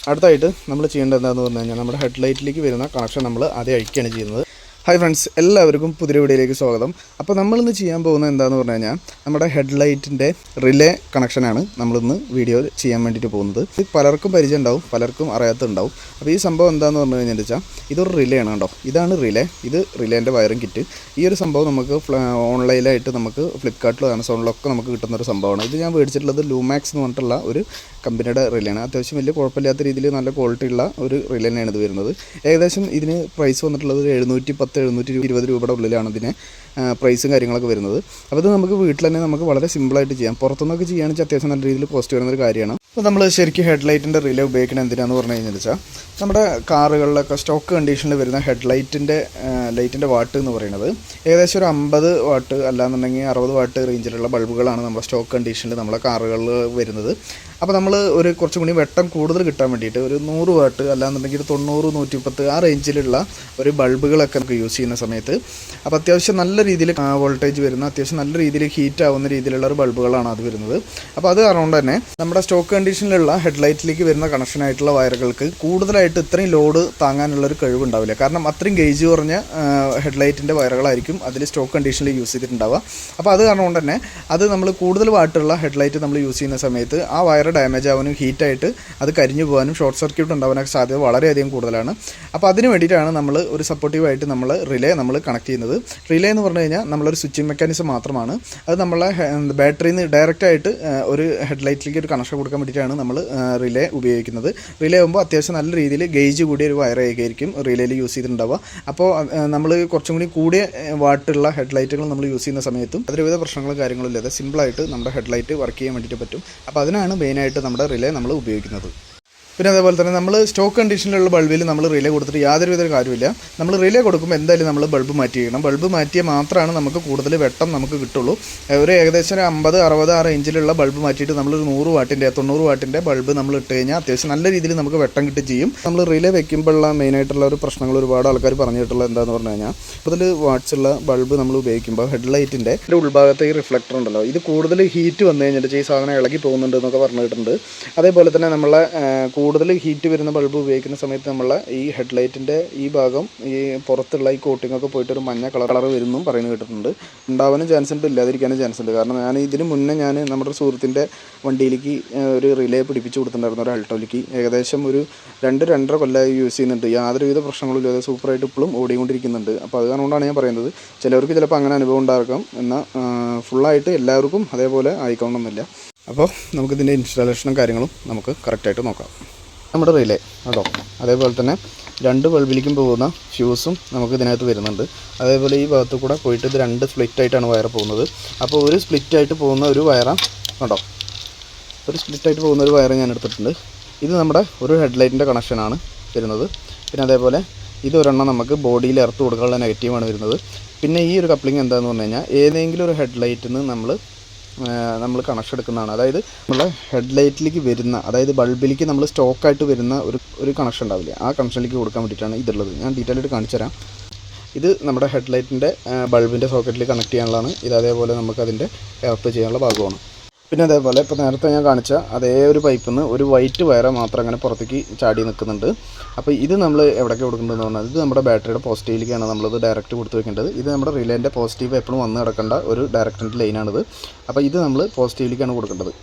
അടുത്തായിട്ട് നമ്മൾ ചെയ്യേണ്ടത് എന്താണെന്ന് പറഞ്ഞു കഴിഞ്ഞാൽ നമ്മുടെ ഹെഡ്ലൈറ്റിലേക്ക് വരുന്ന കണക്ഷൻ നമ്മൾ ആദ്യം അഴിക്കുകയാണ് ചെയ്യുന്നത്. ഹായ് ഫ്രണ്ട്സ്, എല്ലാവർക്കും പുതിയ വീഡിയോയിലേക്ക് സ്വാഗതം. അപ്പോൾ നമ്മളിന്ന് ചെയ്യാൻ പോകുന്നത് എന്താണെന്ന് പറഞ്ഞു കഴിഞ്ഞാൽ നമ്മുടെ ഹെഡ്ലൈറ്റിൻ്റെ റിലേ കണക്ഷനാണ് നമ്മളിന്ന് വീഡിയോ ചെയ്യാൻ വേണ്ടിയിട്ട് പോകുന്നത്. ഇത് പലർക്കും പരിചയം ഉണ്ടാവും, പലർക്കും അറിയാത്തുണ്ടാവും. അപ്പോൾ ഈ സംഭവം എന്താണെന്ന് പറഞ്ഞു കഴിഞ്ഞാൽ വെച്ചാൽ ഇതൊരു റിലേ ആണ് കേട്ടോ. ഇതാണ് റിലേ. ഇത് റിലേൻ്റെ വയറിംഗ് കിറ്റ്. ഈ ഒരു സംഭവം നമുക്ക് ഓൺലൈനായിട്ട് നമുക്ക് ഫ്ലിപ്കാർട്ടിലും ആമസോണിലൊക്കെ നമുക്ക് കിട്ടുന്നൊരു സംഭവമാണ്. ഇത് ഞാൻ മേടിച്ചിട്ടുള്ളത് ലൂമാക്സ് എന്ന് പറഞ്ഞിട്ടുള്ള ഒരു കമ്പനിയുടെ റിലേയാണ്. അത്യാവശ്യം വലിയ കുഴപ്പമില്ലാത്ത രീതിയിൽ നല്ല ക്വാളിറ്റി ഉള്ള ഒരു റിലേനാണ് ഇത് വരുന്നത്. ഏകദേശം ഇതിന് പ്രൈസ് വന്നിട്ടുള്ളത് 720 രൂപയുടെ ഉള്ളിലാണ് ഇതിന് പ്രൈസും കാര്യങ്ങളൊക്കെ വരുന്നത്. അപ്പോൾ ഇത് നമുക്ക് വീട്ടിൽ തന്നെ നമുക്ക് വളരെ സിമ്പിളായിട്ട് ചെയ്യാം. പുറത്തുനിന്നൊക്കെ ചെയ്യുകയാണെന്ന് വെച്ചാൽ അത്യാവശ്യം നല്ല രീതിയിൽ കോസ്റ്റ് വരുന്നൊരു കാര്യമാണ്. അപ്പോൾ നമ്മൾ ശരിക്കും ഹെഡ്ലൈറ്റിൻ്റെ റിലേ ഉപയോഗിക്കുന്നത് എന്തിനാണെന്ന് പറഞ്ഞു കഴിഞ്ഞാൽ വെച്ചാൽ നമ്മുടെ കാറുകളിലൊക്കെ സ്റ്റോക്ക് കണ്ടീഷനിൽ വരുന്ന ലൈറ്റിൻ്റെ വാട്ട് എന്ന് പറയുന്നത് ഏകദേശം ഒരു 50 വാട്ട് അല്ലാന്നുണ്ടെങ്കിൽ 60 വാട്ട് റേഞ്ചിലുള്ള ബൾബുകളാണ് നമ്മുടെ സ്റ്റോക്ക് കണ്ടീഷനിൽ നമ്മളെ കാറുകളിൽ വരുന്നത്. അപ്പോൾ നമ്മൾ ഒരു കുറച്ചും കൂടി വെട്ടം കൂടുതൽ കിട്ടാൻ വേണ്ടിയിട്ട് ഒരു 100 വാട്ട് അല്ലാന്നുണ്ടെങ്കിൽ 90, 110 ആ റേഞ്ചിലുള്ള ഒരു ബൾബുകളൊക്കെ നമുക്ക് യൂസ് ചെയ്യുന്ന സമയത്ത് അപ്പോൾ അത്യാവശ്യം നല്ല രീതിയിൽ വോൾട്ടേജ് വരുന്ന അത്യാവശ്യം നല്ല രീതിയിൽ ഹീറ്റ് ആവുന്ന രീതിയിലുള്ള ഒരു ബൾബുകളാണ് അത് വരുന്നത്. അപ്പോൾ അത് കാരണം തന്നെ നമ്മുടെ സ്റ്റോക്ക് കണ്ടീഷനിലുള്ള ഹെഡ്ലൈറ്റിലേക്ക് വരുന്ന കണക്ഷനായിട്ടുള്ള വയറുകൾക്ക് കൂടുതലായിട്ട് ഇത്രയും ലോഡ് താങ്ങാനുള്ളൊരു കഴിവുണ്ടാവില്ല. കാരണം അത്രയും ഗേജ് കുറഞ്ഞ ഹെഡ്ലൈറ്റിൻ്റെ വയറുകളായിരിക്കും അതിൽ സ്റ്റോക്ക് കണ്ടീഷനിൽ യൂസ് ചെയ്തിട്ടുണ്ടാവുക. അപ്പോൾ അത് കാരണം കൊണ്ട് തന്നെ അത് നമ്മൾ കൂടുതൽ വാട്ടുള്ള ഹെഡ്ലൈറ്റ് നമ്മൾ യൂസ് ചെയ്യുന്ന സമയത്ത് ആ വയർ ഡാമേജ് ആവാനും ഹീറ്റായിട്ട് അത് കരിഞ്ഞു പോകാനും ഷോർട്ട് സർക്യൂട്ട് ഉണ്ടാവാനൊക്കെ സാധ്യത വളരെയധികം കൂടുതലാണ്. അപ്പോൾ അതിന് വേണ്ടിയിട്ടാണ് നമ്മൾ ഒരു സപ്പോർട്ടീവായിട്ട് നമ്മൾ റിലേ കണക്ട് ചെയ്യുന്നത്. റിലേ എന്ന് പറഞ്ഞു കഴിഞ്ഞാൽ നമ്മളൊരു സ്വിച്ചിങ് മെക്കാനിസം മാത്രമാണ്. അത് നമ്മളെ ബാറ്ററിയിൽ നിന്ന് ഡയറക്റ്റായിട്ട് ഒരു ഹെഡ്ലൈറ്റിലേക്ക് ഒരു കണക്ഷൻ കൊടുക്കാൻ വേണ്ടിയിട്ടാണ് നമ്മൾ റിലേ ഉപയോഗിക്കുന്നത്. റിലേ ആകുമ്പോൾ അത്യാവശ്യം നല്ല രീതിയിൽ ഗേജ് കൂടിയ ഒരു വയറായിരിക്കും റിലേയിൽ യൂസ് ചെയ്തിട്ടുണ്ടാവുക. അപ്പോൾ നമ്മൾ കുറച്ചും കൂടി കൂടിയ വാട്ടുള്ള ഹെഡ്ലൈറ്റുകൾ നമ്മൾ യൂസ് ചെയ്യുന്ന സമയത്തും അതിലവിധ പ്രശ്നങ്ങളും കാര്യങ്ങളും ഇല്ലാതെ സിമ്പിളായിട്ട് നമ്മുടെ ഹെഡ്ലൈറ്റ് വർക്ക് ചെയ്യാൻ വേണ്ടിയിട്ട് പറ്റും. അപ്പോൾ അതിനാണ് മെയിനായിട്ട് നമ്മുടെ റിലേ നമ്മൾ ഉപയോഗിക്കുന്നത്. പിന്നെ അതേപോലെ തന്നെ നമ്മൾ സ്റ്റോക്ക് കണ്ടീഷനിലുള്ള ബൾബിൽ നമ്മൾ റിലേ കൊടുത്തിട്ട് യാതൊരുവിധ കാര്യമില്ല. നമ്മൾ റിലേ കൊടുക്കുമ്പോൾ എന്തായാലും നമ്മൾ ബൾബ് മാറ്റി ചെയ്യണം. ബൾബ് മാറ്റിയാൽ മാത്രമാണ് നമുക്ക് കൂടുതൽ വെട്ടം നമുക്ക് കിട്ടുള്ളൂ. ഒരു ഏകദേശം ഒരു 50, 60 ആ റേഞ്ചിലുള്ള ബൾബ് മാറ്റിയിട്ട് നമ്മളൊരു 100 വാട്ടിൻ്റെ 90 വാട്ടിൻ്റെ ബൾബ് നമ്മൾ ഇട്ട് കഴിഞ്ഞാൽ അത്യാവശ്യം നല്ല രീതിയിൽ നമുക്ക് വെട്ടം കിട്ടും ചെയ്യും. നമ്മൾ റിലേ വെക്കുമ്പോഴുള്ള മെയിനായിട്ടുള്ള ഒരു പ്രശ്നങ്ങൾ ഒരുപാട് ആൾക്കാർ പറഞ്ഞിട്ടുള്ളത് എന്താണെന്ന് പറഞ്ഞു കഴിഞ്ഞാൽ 50 വാട്ട്സുള്ള ബൾബ് നമ്മൾ ഉപയോഗിക്കുമ്പോൾ ഹെഡ്ലൈറ്റിൻ്റെ ഉൾഭാഗത്തെ ഈ റിഫ്ലക്ടർ ഉണ്ടല്ലോ, ഇത് കൂടുതൽ ഹീറ്റ് വന്നു കഴിഞ്ഞിട്ട് ഈ സാധനം ഇളകി പോകുന്നുണ്ട് എന്നൊക്കെ പറഞ്ഞിട്ടുണ്ട്. അതേപോലെ തന്നെ നമ്മളെ കൂടുതൽ ഹീറ്റ് വരുന്ന ബൾബ് ഉപയോഗിക്കുന്ന സമയത്ത് നമ്മളെ ഈ ഹെഡ്ലൈറ്റിൻ്റെ ഈ ഭാഗം ഈ പുറത്തുള്ള ഈ കോട്ടിങ്ങൊക്കെ പോയിട്ട് ഒരു മഞ്ഞ കളർ വരുന്നു പറയുന്നത് കേട്ടിട്ടുണ്ട്. ഉണ്ടാവാനും ചാൻസ് ഉണ്ട്, ഇല്ലാതിരിക്കാനും ചാൻസ് ഉണ്ട്. കാരണം ഞാൻ ഇതിന് മുന്നേ നമ്മുടെ സുഹൃത്തിൻ്റെ വണ്ടിയിലേക്ക് ഒരു റിലേ പിടിപ്പിച്ച് കൊടുത്തിട്ടുണ്ടായിരുന്നു, ഒരു അൾട്ടോയിലേക്ക്. ഏകദേശം ഒരു 2-2.5 കൊല്ലമായി യൂസ് ചെയ്യുന്നുണ്ട്. യാതൊരുവിധ പ്രശ്നങ്ങളും ഇല്ലാതെ സൂപ്പറായിട്ട് ഇപ്പോഴും ഓടിക്കൊണ്ടിരിക്കുന്നുണ്ട്. അപ്പോൾ അത് കാരണമാണ് ഞാൻ പറയുന്നത്. ചിലവർക്ക് ചിലപ്പോൾ അങ്ങനെ അനുഭവം ഉണ്ടാക്കാം, എന്നാൽ ഫുള്ളായിട്ട് എല്ലാവർക്കും അതേപോലെ ആയിക്കോണമെന്നില്ല. അപ്പോൾ നമുക്കിതിൻ്റെ ഇൻസ്റ്റാളേഷനും കാര്യങ്ങളും നമുക്ക് കറക്റ്റായിട്ട് നോക്കാം. നമ്മുടെ റിലേ കേട്ടോ, അതേപോലെ തന്നെ 2 ബൾബിലേക്കും പോകുന്ന ഫ്യൂസും നമുക്ക് ഇതിനകത്ത് വരുന്നുണ്ട്. അതേപോലെ ഈ ഭാഗത്ത് കൂടെ പോയിട്ട് ഇത് 2 സ്പ്ലിറ്റായിട്ടാണ് വയർ പോകുന്നത്. അപ്പോൾ ഒരു സ്പ്ലിറ്റായിട്ട് പോകുന്ന ഒരു വയറാണ് കേട്ടോ, ഒരു സ്പ്ലിറ്റായിട്ട് പോകുന്ന ഒരു വയർ ഞാൻ എടുത്തിട്ടുണ്ട്. ഇത് നമ്മുടെ ഒരു ഹെഡ്ലൈറ്റിൻ്റെ കണക്ഷനാണ് വരുന്നത്. പിന്നെ അതേപോലെ ഇതൊരെണ്ണം നമുക്ക് ബോഡിയിൽ എർത്ത് കൊടുക്കാനുള്ള നെഗറ്റീവാണ് വരുന്നത്. പിന്നെ ഈ ഒരു കപ്ലിംഗ് എന്താണെന്ന് പറഞ്ഞു കഴിഞ്ഞാൽ ഏതെങ്കിലും ഒരു ഹെഡ്ലൈറ്റിൽ നിന്ന് നമ്മൾ കണക്ഷൻ എടുക്കുന്നതാണ്. അതായത് നമ്മളെ ഹെഡ്ലൈറ്റിലേക്ക് വരുന്ന, അതായത് ബൾബിലേക്ക് നമ്മൾ സ്റ്റോക്കായിട്ട് വരുന്ന ഒരു കണക്ഷൻ ഉണ്ടാവില്ലേ, ആ കണക്ഷനിലേക്ക് കൊടുക്കാൻ വേണ്ടിയിട്ടാണ് ഇതുള്ളത്. ഞാൻ ഡീറ്റെയിൽ ആയിട്ട് കാണിച്ചു തരാം. ഇത് നമ്മുടെ ഹെഡ്ലൈറ്റിൻ്റെ ബൾബിൻ്റെ സോക്കറ്റിൽ കണക്ട് ചെയ്യാനുള്ളതാണ്. ഇത് അതേപോലെ നമുക്ക് അതിൻ്റെ എർത്ത് ചെയ്യാനുള്ള ഭാഗമാണ്. പിന്നെ അതേപോലെ ഇപ്പോൾ നേരത്തെ ഞാൻ കാണിച്ച അതേ ഒരു പൈപ്പിൽ നിന്ന് ഒരു വൈറ്റ് വയർ മാത്രം അങ്ങനെ പുറത്തേക്ക് ചാടി നിൽക്കുന്നുണ്ട്. അപ്പോൾ ഇത് നമ്മൾ എവിടേക്ക് കൊടുക്കേണ്ടതെന്ന് പറഞ്ഞാൽ ഇത് നമ്മുടെ ബാറ്ററിയുടെ പോസിറ്റീവിലേക്കാണ് നമ്മളിത് ഡയറക്റ്റ് കൊടുത്ത് വെക്കേണ്ടത്. ഇത് നമ്മുടെ റിലേൻ്റെ പോസിറ്റീവ് എപ്പോഴും വന്ന് കിടക്കേണ്ട ഒരു ഡയറക്റ്റിൻ്റെ ലൈനാണിത്. അപ്പോൾ ഇത് നമ്മൾ പോസിറ്റീവിലേക്കാണ് കൊടുക്കേണ്ടത്.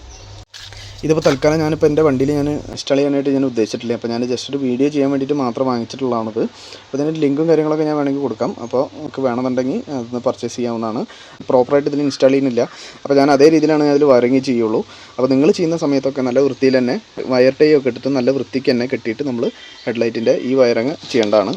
ഇതിപ്പോൾ തൽക്കാലം ഞാനിപ്പോൾ എൻ്റെ വണ്ടിയിൽ ഞാൻ ഇൻസ്റ്റാൾ ചെയ്യാനായിട്ട് ഞാൻ ഉദ്ദേശിച്ചിട്ടില്ല. അപ്പോൾ ഞാൻ ജസ്റ്റ് ഒരു വീഡിയോ ചെയ്യാൻ വേണ്ടിയിട്ട് മാത്രം വാങ്ങിച്ചിട്ടുള്ളതാണത്. അപ്പോൾ ഇതിൻ്റെ ലിങ്കും കാര്യങ്ങളൊക്കെ ഞാൻ വേണമെങ്കിൽ കൊടുക്കാം. അപ്പോൾ നമുക്ക് വേണമെന്നുണ്ടെങ്കിൽ അതൊന്ന് പർച്ചേസ് ചെയ്യാവുന്നതാണ്. പ്രോപ്പറായിട്ട് ഇതിൽ ഇൻസ്റ്റാൾ ചെയ്യുന്നില്ല. അപ്പോൾ ഞാൻ അതേ രീതിയിലാണ് ഞാൻ അതിൽ വയറിങ് ചെയ്യുള്ളൂ. അപ്പോൾ നിങ്ങൾ ചെയ്യുന്ന സമയത്തൊക്കെ നല്ല വൃത്തിയിൽ തന്നെ വയർ ടൈ ഒക്കെ ഇട്ടിട്ട് നല്ല വൃത്തിക്ക് തന്നെ കെട്ടിയിട്ട് നമ്മൾ ഹെഡ്ലൈറ്റിൻ്റെ ഈ വയറിങ് ചെയ്യേണ്ടതാണ്.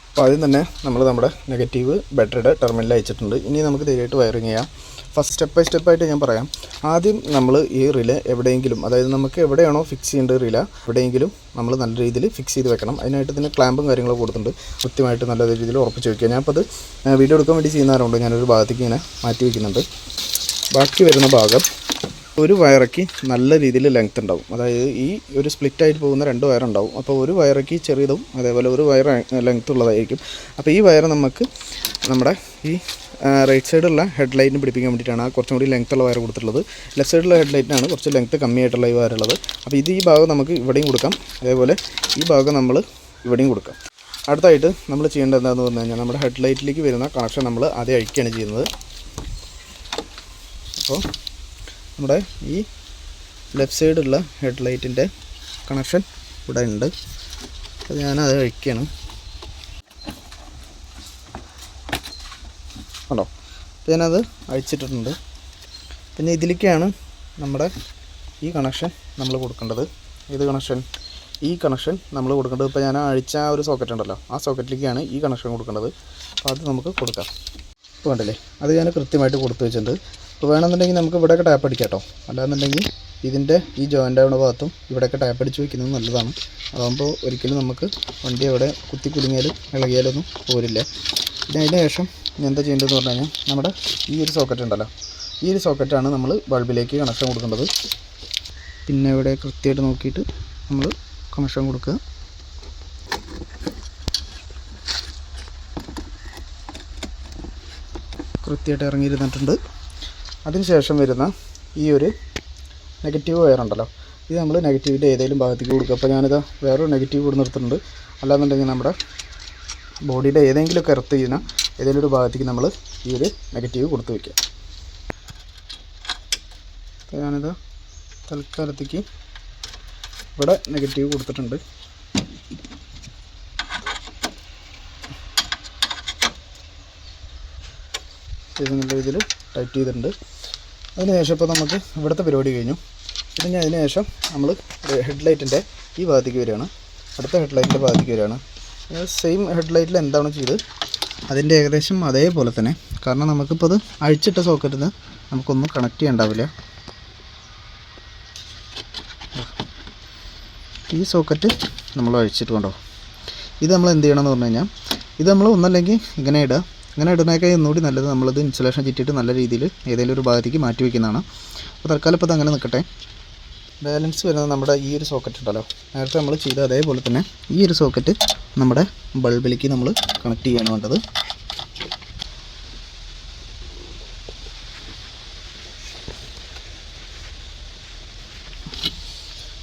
അപ്പോൾ ആദ്യം തന്നെ നമ്മുടെ നെഗറ്റീവ് ബാറ്ററിയുടെ ടെർമിനലിൽ അയച്ചിട്ടുണ്ട്. ഇനി നമുക്ക് ധൈര്യമായിട്ട് വയറിങ് ചെയ്യാം. ഫസ്റ്റ് സ്റ്റെപ്പ് ബൈ സ്റ്റെപ്പായിട്ട് ഞാൻ പറയാം. ആദ്യം നമ്മൾ ഈ റിലേ എവിടെയെങ്കിലും, അതായത് നമുക്ക് എവിടെയാണോ ഫിക്സ് ചെയ്യേണ്ടത് റിലേ, എവിടെയെങ്കിലും നമ്മൾ നല്ല രീതിയിൽ ഫിക്സ് ചെയ്ത് വെക്കണം. അതിനായിട്ട് ഇതിന് ക്ലാമ്പും കാര്യങ്ങളൊക്കെ കൊടുത്തിട്ടുണ്ട്. കൃത്യമായിട്ട് നല്ല രീതിയിൽ ഉറപ്പിച്ച് വയ്ക്കുക. ഞാനിപ്പോൾ അത് വീഡിയോ എടുക്കാൻ വേണ്ടി ചെയ്യുന്നവരുണ്ട്. ഞാനൊരു ഭാഗത്തേക്ക് ഇങ്ങനെ മാറ്റി വയ്ക്കുന്നുണ്ട്. ബാക്കി വരുന്ന ഭാഗം ഒരു വയറയ്ക്ക് നല്ല രീതിയിൽ ലെങ്ത് ഉണ്ടാവും. അതായത് ഈ ഒരു സ്പ്ലിറ്റായിട്ട് പോകുന്ന 2 വയറുണ്ടാവും. അപ്പോൾ ഒരു വയറയ്ക്ക് ചെറിയതും അതേപോലെ ഒരു വയർ ലെങ്ത് ഉള്ളതായിരിക്കും. അപ്പോൾ ഈ വയർ നമുക്ക് നമ്മുടെ ഈ റൈറ്റ് സൈഡുള്ള ഹെഡ് ലൈറ്റിന് പിടിപ്പിക്കാൻ വേണ്ടിയിട്ടാണ് കുറച്ചും കൂടി ലെങ്ത് ഉള്ള വയർ കൊടുത്തിട്ടുള്ളത്. ലെഫ്റ്റ് സൈഡിലുള്ള ഹെഡ് ലൈറ്റിനാണ് കുറച്ച് ലെങ്ത് കമ്മിയായിട്ടുള്ള ഈ വയറുള്ളത്. അപ്പോൾ ഈ ഭാഗം നമുക്ക് ഇവിടെയും കൊടുക്കാം, അതേപോലെ ഈ ഭാഗം നമ്മൾ ഇവിടെയും കൊടുക്കാം. അടുത്തായിട്ട് നമ്മൾ ചെയ്യേണ്ടത് എന്താണെന്ന് പറഞ്ഞു കഴിഞ്ഞാൽ നമ്മുടെ ഹെഡ് ലൈറ്റിലേക്ക് വരുന്ന കണക്ഷൻ നമ്മൾ ആദ്യം അഴിക്കുകയാണ് ചെയ്യുന്നത്. അപ്പോൾ നമ്മുടെ ഈ ലെഫ്റ്റ് സൈഡുള്ള ഹെഡ് ലൈറ്റിൻ്റെ കണക്ഷൻ ഇവിടെ ഉണ്ട്. അപ്പോൾ ഞാനത് അഴിക്കുകയാണ്. കണ്ടോ? അപ്പോൾ ഞാനത് അഴിച്ചിട്ടിട്ടുണ്ട്. പിന്നെ ഇതിലേക്കാണ് നമ്മുടെ ഈ കണക്ഷൻ നമ്മൾ കൊടുക്കേണ്ടത്. ഏത് കണക്ഷൻ? ഈ കണക്ഷൻ നമ്മൾ കൊടുക്കേണ്ടത്. ഇപ്പോൾ ഞാൻ അഴിച്ച ആ ഒരു സോക്കറ്റ് ഉണ്ടല്ലോ, ആ സോക്കറ്റിലേക്കാണ് ഈ കണക്ഷൻ കൊടുക്കേണ്ടത്. അപ്പോൾ അത് നമുക്ക് കൊടുക്കാം. ഇപ്പോൾ കണ്ടില്ലേ, അത് ഞാൻ കൃത്യമായിട്ട് കൊടുത്തു വെച്ചിട്ടുണ്ട്. ഇപ്പോൾ വേണമെന്നുണ്ടെങ്കിൽ നമുക്ക് ഇവിടെയൊക്കെ ടാപ്പ് അടിക്കാം കേട്ടോ. അല്ലാന്നുണ്ടെങ്കിൽ ഇതിൻ്റെ ഈ ജോയിൻ്റ് ആവുന്ന ഭാഗത്തും ഇവിടെയൊക്കെ ടാപ്പ് അടിച്ച് വയ്ക്കുന്നത് നല്ലതാണ്. അതാകുമ്പോൾ ഒരിക്കലും നമുക്ക് വണ്ടി അവിടെ കുത്തി കുലുങ്ങിയാലും ഇളകിയാലൊന്നും പോരില്ല. പിന്നെ അതിന് ശേഷം ഞാൻ എന്താ ചെയ്യേണ്ടതെന്ന് പറഞ്ഞു കഴിഞ്ഞാൽ നമ്മുടെ ഈ ഒരു സോക്കറ്റ് ഉണ്ടല്ലോ, ഈ ഒരു സോക്കറ്റാണ് നമ്മൾ ബൾബിലേക്ക് കണക്ഷൻ കൊടുക്കേണ്ടത്. പിന്നെ ഇവിടെ കൃത്യമായിട്ട് നോക്കിയിട്ട് നമ്മൾ കണക്ഷൻ കൊടുക്കുക. കൃത്യമായിട്ട് ഇറങ്ങിയിരുന്നിട്ടുണ്ട്. അതിനുശേഷം വരുന്ന ഈ ഒരു നെഗറ്റീവ് വയർ ഉണ്ടല്ലോ, ഇത് നമ്മൾ നെഗറ്റീവിൻ്റെ ഏതെങ്കിലും ഭാഗത്തേക്ക് കൊടുക്കുക. അപ്പോൾ ഞാനിത് വേറൊരു നെഗറ്റീവ് കൂടെ നിർത്തുന്നുണ്ട്. അല്ലാന്നുണ്ടെങ്കിൽ നമ്മുടെ ബോഡിയുടെ ഏതെങ്കിലുമൊക്കെ എർത്ത് ചെയ്യുന്ന ഏതെങ്കിലും ഒരു ഭാഗത്തേക്ക് നമ്മൾ ഈ ഒരു നെഗറ്റീവ് കൊടുത്ത് വയ്ക്കുക. അപ്പോൾ ഞാനിത് തൽക്കാലത്തേക്ക് ഇവിടെ നെഗറ്റീവ് കൊടുത്തിട്ടുണ്ട്. ഇത് നല്ല രീതിയിൽ ടൈറ്റ് ചെയ്തിട്ടുണ്ട്. അതിനുശേഷം ഇപ്പോൾ നമുക്ക് ഇവിടുത്തെ പരിപാടി കഴിഞ്ഞു. പിന്നെ അതിന് ശേഷം നമ്മൾ ഹെഡ് ലൈറ്റിൻ്റെ ഈ ഭാഗത്തേക്ക് വരികയാണ്. അടുത്ത ഹെഡ് ലൈറ്റിൻ്റെ ഭാഗത്തേക്ക് വരികയാണ്. സെയിം ഹെഡ് ലൈറ്റിൽ എന്താണ് ചെയ്ത് അതിൻ്റെ ഏകദേശം അതേപോലെ തന്നെ. കാരണം നമുക്കിപ്പോൾ അത് അഴിച്ചിട്ട സോക്കറ്റിൽ നിന്ന് നമുക്കൊന്നും കണക്ട് ചെയ്യണ്ടാവില്ല. ഈ സോക്കറ്റ് നമ്മൾ അഴിച്ചിട്ട് കൊണ്ടോ. ഇത് നമ്മൾ എന്ത് ചെയ്യണമെന്ന് പറഞ്ഞു കഴിഞ്ഞാൽ, ഇത് നമ്മൾ ഒന്നല്ലെങ്കിൽ ഇങ്ങനെ ഇടുക. ഇങ്ങനെ ഇടുന്നതൊക്കെ ഒന്നുകൂടി നല്ലത് നമ്മളത് ഇൻസുലേഷൻ ചുറ്റിയിട്ട് നല്ല രീതിയിൽ ഏതെങ്കിലും ഒരു ഭാഗത്തേക്ക് മാറ്റി വയ്ക്കുന്നതാണ്. അപ്പോൾ തൽക്കാലം ഇപ്പോൾ അങ്ങനെ നിൽക്കട്ടെ. ബാലൻസ് വരുന്നത് നമ്മുടെ ഈ ഒരു സോക്കറ്റ് ഉണ്ടല്ലോ, നേരത്തെ നമ്മൾ ചെയ്ത അതേപോലെ തന്നെ ഈ ഒരു സോക്കറ്റ് നമ്മുടെ ബൾബിലേക്ക് നമ്മൾ കണക്ട് ചെയ്യാണ് വേണ്ടത്.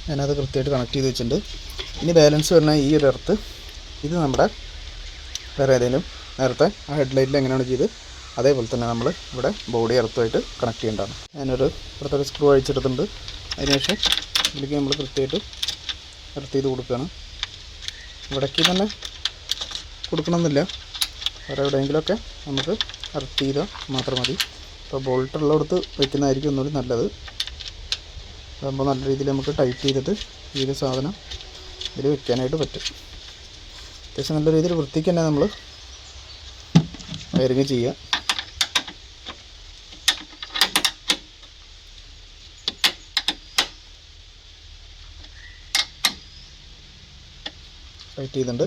ഞാനത് കൃത്യമായിട്ട് കണക്ട് ചെയ്ത് വെച്ചിട്ടുണ്ട്. ഇനി ബാലൻസ് വരുന്ന ഈ ഒരു എർത്ത്, ഇത് നമ്മുടെ വേറെ ഏതെങ്കിലും നേരത്തെ ആ ഹെഡ് ലൈറ്റിൽ എങ്ങനെയാണ് ചെയ്ത് അതേപോലെ തന്നെ നമ്മൾ ഇവിടെ ബോഡി എർത്തുമായിട്ട് കണക്ട് ചെയ്യേണ്ടതാണ്. ഞാനൊരു പുറത്തൊരു സ്ക്രൂ അഴിച്ചെടുത്തിട്ടുണ്ട്. അതിനുശേഷം ഇതിലേക്ക് നമ്മൾ കൃത്യമായിട്ട് എർത്ത് ചെയ്ത് കൊടുക്കുകയാണ്. ഇവിടേക്ക് തന്നെ കൊടുക്കണമെന്നില്ല, വേറെ എവിടെയെങ്കിലുമൊക്കെ നമുക്ക് എർത്ത് ചെയ്താൽ മാത്രം മതി. അപ്പോൾ ബോൾട്ടുള്ളടത്ത് വയ്ക്കുന്നതായിരിക്കും ഒന്നുകൂടി നല്ലത്. അതാകുമ്പോൾ നല്ല രീതിയിൽ നമുക്ക് ടൈറ്റ് ചെയ്തിട്ട് ഈ ഒരു സാധനം ഇതിൽ വെക്കാനായിട്ട് പറ്റും. അത്യാവശ്യം നല്ല രീതിയിൽ വൃത്തിക്ക് തന്നെ നമ്മൾ വയറിങ് ചെയ്യുക. ടൈറ്റ് ചെയ്തിട്ടുണ്ട്.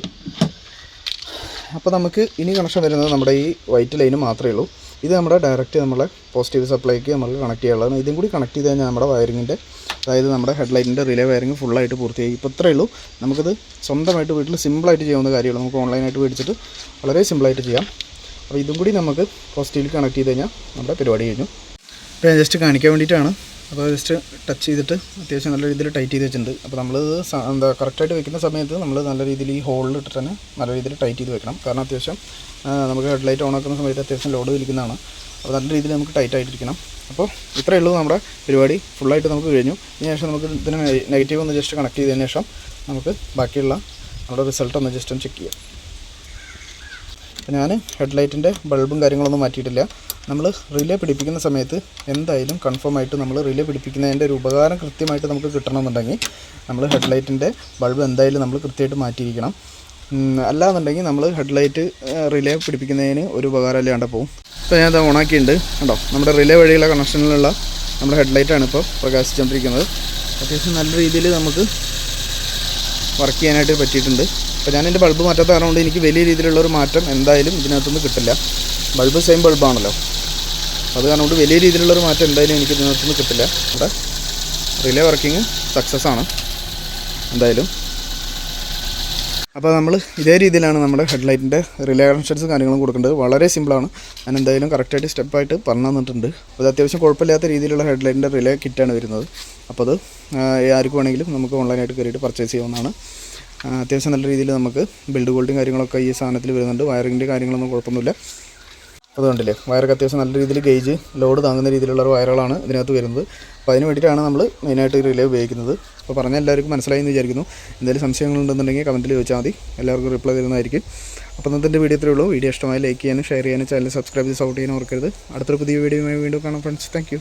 അപ്പോൾ നമുക്ക് ഇനി കണക്ഷൻ വരുന്നത് നമ്മുടെ ഈ വൈറ്റ് ലൈന് മാത്രമേ ഉള്ളൂ. ഇത് നമ്മുടെ ഡയറക്റ്റ് നമ്മളെ പോസിറ്റീവ് സപ്ലൈക്ക് നമുക്ക് കണക്ട് ചെയ്യാനുള്ളതാണ്. ഇതും കൂടി കണക്ട് ചെയ്ത് കഴിഞ്ഞാൽ നമ്മുടെ വയറിങ്ങിൻ്റെ, അതായത് നമ്മുടെ ഹെഡ് ലൈറ്റിൻ്റെ റിലേ വയറിങ് ഫുള്ളായിട്ട് പൂർത്തിയായി. ഇപ്പോൾ ഇത്രയേ ഉള്ളൂ. നമുക്കിത് സ്വന്തമായിട്ട് വീട്ടിൽ സിമ്പിളായിട്ട് ചെയ്യാവുന്ന കാര്യമുള്ളൂ. നമുക്ക് ഓൺലൈനായിട്ട് മേടിച്ചിട്ട് വളരെ സിമ്പിളായിട്ട് ചെയ്യാം. അപ്പോൾ ഇതും കൂടി നമുക്ക് പോസിറ്റീവിൽ കണക്ട് ചെയ്ത് കഴിഞ്ഞാൽ നമ്മുടെ പരിപാടി കഴിഞ്ഞു. അപ്പോൾ ഞാൻ ജസ്റ്റ് കാണിക്കാൻ വേണ്ടിയിട്ടാണ്. അപ്പോൾ ജസ്റ്റ് ടച്ച് ചെയ്തിട്ട് അത്യാവശ്യം നല്ല രീതിയിൽ ടൈറ്റ് ചെയ്ത് വെച്ചിട്ടുണ്ട്. അപ്പോൾ നമ്മൾ എന്താ കറക്റ്റായിട്ട് വെക്കുന്ന സമയത്ത് നമ്മൾ നല്ല രീതിയിൽ ഈ ഹോളിൽ ഇട്ടിട്ട് തന്നെ നല്ല രീതിയിൽ ടൈറ്റ് ചെയ്ത് വെക്കണം. കാരണം അത്യാവശ്യം നമുക്ക് ഹെഡ് ലൈറ്റ് ഓൺ ആക്കുന്ന സമയത്ത് അത്യാവശ്യം ലോഡ് വലിക്കുന്നതാണ്. അപ്പോൾ നല്ല രീതിയിൽ നമുക്ക് ടൈറ്റ് ആയിട്ടിരിക്കണം. അപ്പോൾ ഇത്രയേ ഉള്ളൂ, നമ്മുടെ പരിപാടി ഫുള്ളായിട്ട് നമുക്ക് കഴിഞ്ഞു. ഇതിന് ശേഷം നമുക്ക് ഇതിന് നെഗറ്റീവ് ഒന്ന് ജസ്റ്റ് കണക്ട് ചെയ്തതിന് ശേഷം നമുക്ക് ബാക്കിയുള്ള നമ്മുടെ റിസൾട്ട് ഒന്ന് ജസ്റ്റ് ഒന്ന് ചെക്ക് ചെയ്യാം. അപ്പോൾ ഞാൻ ഹെഡ് ലൈറ്റിൻ്റെ ബൾബും കാര്യങ്ങളൊന്നും മാറ്റിയിട്ടില്ല. നമ്മൾ റിലേ പിടിപ്പിക്കുന്ന സമയത്ത് എന്തായാലും കൺഫേം ആയിട്ട് നമ്മൾ റിലേ പിടിപ്പിക്കുന്നതിൻ്റെ ഒരു ഉപകാരം കൃത്യമായിട്ട് നമുക്ക് കിട്ടണമെന്നുണ്ടെങ്കിൽ നമ്മൾ ഹെഡ് ലൈറ്റിൻ്റെ ബൾബ് എന്തായാലും നമ്മൾ കൃത്യമായിട്ട് മാറ്റിയിരിക്കണം. അല്ലാന്നുണ്ടെങ്കിൽ നമ്മൾ ഹെഡ് ലൈറ്റ് റിലേ പിടിപ്പിക്കുന്നതിന് ഒരു ഉപകാരം ഇല്ലാണ്ട് പോകും. ഇപ്പോൾ ഞാൻ അത് ഓണാക്കിയിട്ടുണ്ട് കണ്ടോ. നമ്മുടെ റിലേ വഴിയുള്ള കണക്ഷനിലുള്ള നമ്മുടെ ഹെഡ് ലൈറ്റാണ് ഇപ്പോൾ പ്രകാശിച്ചുകൊണ്ടിരിക്കുന്നത്. അത്യാവശ്യം നല്ല രീതിയിൽ നമുക്ക് വർക്ക് ചെയ്യാനായിട്ട് പറ്റിയിട്ടുണ്ട്. അപ്പോൾ ഞാൻ എൻ്റെ ബൾബ് മാറ്റാത്ത കാരണം കൊണ്ട് എനിക്ക് വലിയ രീതിയിലുള്ളൊരു മാറ്റം എന്തായാലും ഇതിനകത്തുനിന്ന് കിട്ടില്ല. ബൾബ് സെയിം ബൾബാണല്ലോ. അത് കാരണം കൊണ്ട് വലിയ രീതിയിലുള്ളൊരു മാറ്റം എന്തായാലും എനിക്ക് ഇതിനകത്തുനിന്ന് കിട്ടില്ല. നമ്മുടെ റിലേ വർക്കിംഗ് സക്സസ് ആണ് എന്തായാലും. അപ്പോൾ നമ്മൾ ഇതേ രീതിയിലാണ് നമ്മുടെ ഹെഡ്ലൈറ്റിൻ്റെ റിലേ കണക്ഷൻസും കാര്യങ്ങളും കൊടുക്കേണ്ടത്. വളരെ സിമ്പിളാണ്. ഞാൻ എന്തായാലും കറക്റ്റായിട്ട് സ്റ്റെപ്പായിട്ട് പറഞ്ഞു തന്നിട്ടുണ്ട്. അത് അത്യാവശ്യം കുഴപ്പമില്ലാത്ത രീതിയിലുള്ള ഹെഡ്ലൈറ്റിൻ്റെ റിലേ കിറ്റാണ് വരുന്നത്. അപ്പോൾ അത് ആർക്കും വേണമെങ്കിലും നമുക്ക് ഓൺലൈനായിട്ട് കയറിയിട്ട് പർച്ചേസ് ചെയ്യാവുന്നതാണ്. അത്യാവശ്യം നല്ല രീതിയിൽ നമുക്ക് ബിൽഡ് ക്വാളിറ്റിയും കാര്യങ്ങളൊക്കെ ഈ സാധനത്തിൽ വരുന്നുണ്ട്. വയറിങ്ങിൻ്റെ കാര്യങ്ങളൊന്നും കുഴപ്പമൊന്നുമില്ല. അതുകൊണ്ടില്ലേ വയറൊക്കെ അത്യാവശ്യം നല്ല രീതിയിൽ ഗേജ് ലോഡ് താങ്ങുന്ന രീതിയിലുള്ള വയറുകളാണ് ഇതിനകത്ത് വരുന്നത്. അപ്പോൾ അതിന് വേണ്ടിയിട്ടാണ് നമ്മൾ മെയിനായിട്ട് റിലേ ഉപയോഗിക്കുന്നത്. അപ്പോൾ പറഞ്ഞാൽ എല്ലാവർക്കും മനസ്സിലായി എന്ന് വിചാരിക്കുന്നു. എന്തെങ്കിലും സംശയങ്ങളുണ്ടെന്നുണ്ടെങ്കിൽ കമൻറ്റിൽ ചോദിച്ചാൽ മതി, എല്ലാവർക്കും റിപ്ലൈ തരുന്നതായിരിക്കും. അപ്പോൾ ഇന്നത്തെ വീഡിയോ ഇത്രയേ ഉള്ളൂ. വീഡിയോ ഇഷ്ടമായി ലൈക്ക് ചെയ്യാനും ഷെയർ ചെയ്യാനും ചാനൽ സബ്സ്ക്രൈബ് ചെയ്ത് സപ്പോർട്ട് ചെയ്യാനും ഓർക്കരുത്. അടുത്തൊരു പുതിയ വീഡിയോയുമായി വീണ്ടും കാണാം ഫ്രണ്ട്സ്. Thank you.